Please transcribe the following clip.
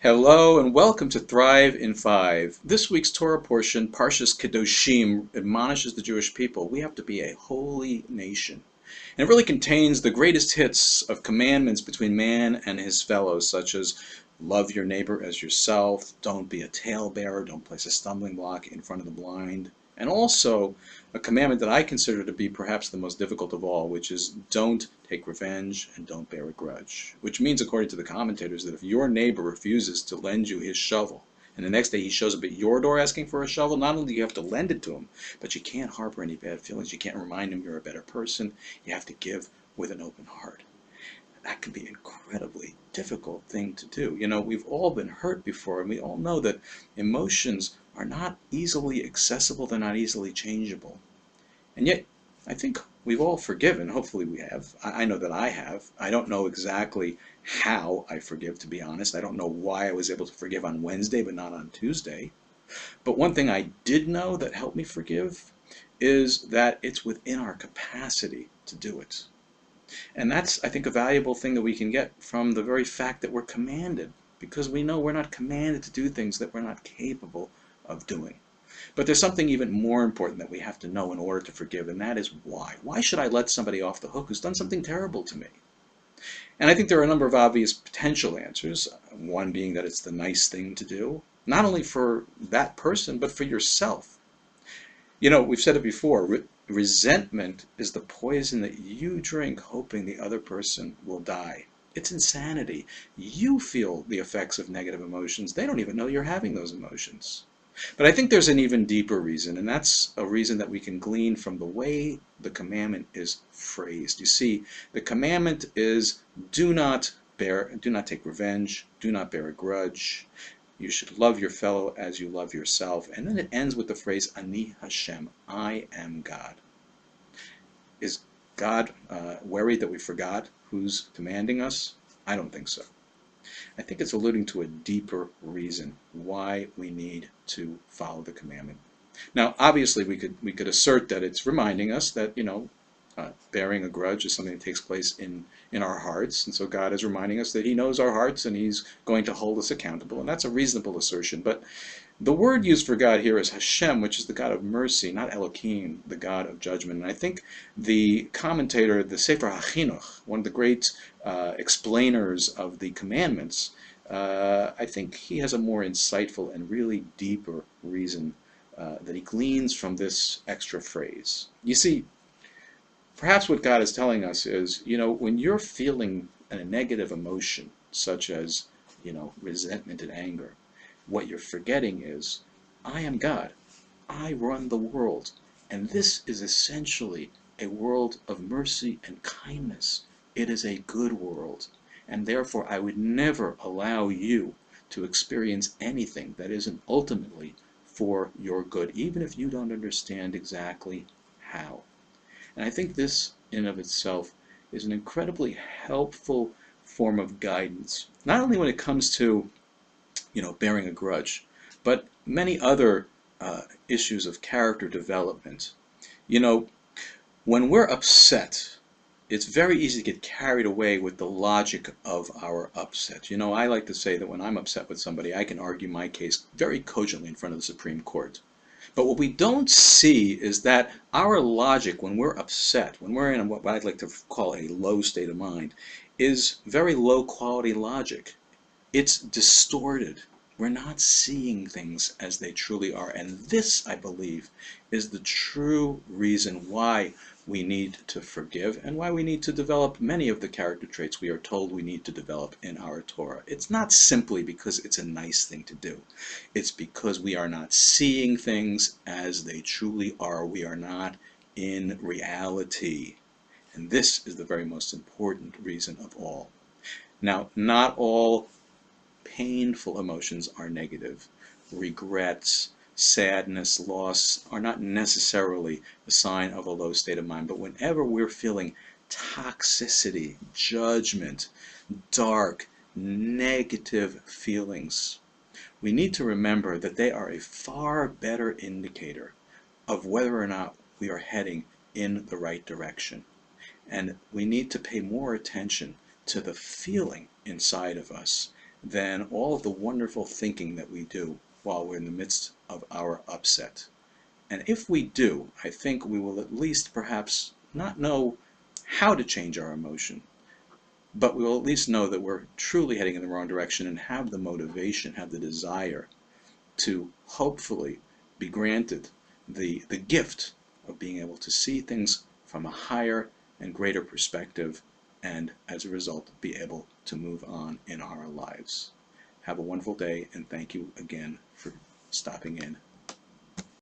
Hello and welcome to Thrive in 5. This week's Torah portion, Parshas Kedoshim, admonishes the Jewish people. We have to be a holy nation. And it really contains the greatest hits of commandments between man and his fellows, such as love your neighbor as yourself, don't be a talebearer, don't place a stumbling block in front of the blind, and also a commandment that I consider to be perhaps the most difficult of all, which is don't take revenge and don't bear a grudge. Which means, according to the commentators, that if your neighbor refuses to lend you his shovel, and the next day he shows up at your door asking for a shovel, not only do you have to lend it to him, but you can't harbor any bad feelings. You can't remind him you're a better person. You have to give with an open heart. That can be an incredibly difficult thing to do. You know, we've all been hurt before, and we all know that emotions are not easily accessible, they're not easily changeable. And yet, I think we've all forgiven. Hopefully we have. I know that I have. I don't know exactly how I forgive, to be honest. I don't know why I was able to forgive on Wednesday but not on Tuesday. But one thing I did know that helped me forgive is that it's within our capacity to do it. And that's, I think, a valuable thing that we can get from the very fact that we're commanded, because we know we're not commanded to do things that we're not capable of doing. But there's something even more important that we have to know in order to forgive, and that is why. Why should I let somebody off the hook who's done something terrible to me? And I think there are a number of obvious potential answers, one being that it's the nice thing to do, not only for that person, but for yourself. You know, we've said it before, resentment is the poison that you drink hoping the other person will die. It's insanity. You feel the effects of negative emotions. They don't even know you're having those emotions. But I think there's an even deeper reason, and that's a reason that we can glean from the way the commandment is phrased. You see, the commandment is do not take revenge, do not bear a grudge. You should love your fellow as you love yourself. And then it ends with the phrase, Ani Hashem, I am God. Is God worried that we forgot who's commanding us? I don't think so. I think it's alluding to a deeper reason why we need to follow the commandment. Now, obviously, we could assert that it's reminding us that, bearing a grudge is something that takes place in our hearts, and so God is reminding us that He knows our hearts and He's going to hold us accountable, and that's a reasonable assertion. But the word used for God here is Hashem, which is the God of mercy, not Elohim, the God of judgment. And I think the commentator, the Sefer HaChinuch, one of the great explainers of the commandments, I think he has a more insightful and really deeper reason that he gleans from this extra phrase. You see, perhaps what God is telling us is, when you're feeling a negative emotion, such as, resentment and anger, what you're forgetting is, I am God. I run the world. And this is essentially a world of mercy and kindness. It is a good world. And therefore, I would never allow you to experience anything that isn't ultimately for your good, even if you don't understand exactly how. And I think this, in and of itself, is an incredibly helpful form of guidance, not only when it comes to, bearing a grudge, but many other issues of character development. When we're upset, it's very easy to get carried away with the logic of our upset. I like to say that when I'm upset with somebody, I can argue my case very cogently in front of the Supreme Court. But what we don't see is that our logic, when we're upset, when we're in what I'd like to call a low state of mind, is very low quality logic. It's distorted. We're not seeing things as they truly are. And this, I believe, is the true reason why we need to forgive and why we need to develop many of the character traits we are told we need to develop in our Torah. It's not simply because it's a nice thing to do. It's because we are not seeing things as they truly are. We are not in reality. And this is the very most important reason of all. Now, not all painful emotions are negative. Regrets, sadness, loss are not necessarily a sign of a low state of mind. But whenever we're feeling toxicity, judgment, dark, negative feelings, we need to remember that they are a far better indicator of whether or not we are heading in the right direction. And we need to pay more attention to the feeling inside of us than all of the wonderful thinking that we do while we're in the midst of our upset. And if we do, I think we will at least perhaps not know how to change our emotion, but we will at least know that we're truly heading in the wrong direction and have the motivation, have the desire to hopefully be granted the gift of being able to see things from a higher and greater perspective, and as a result be able to move on in our lives. Have a wonderful day, and thank you again for stopping in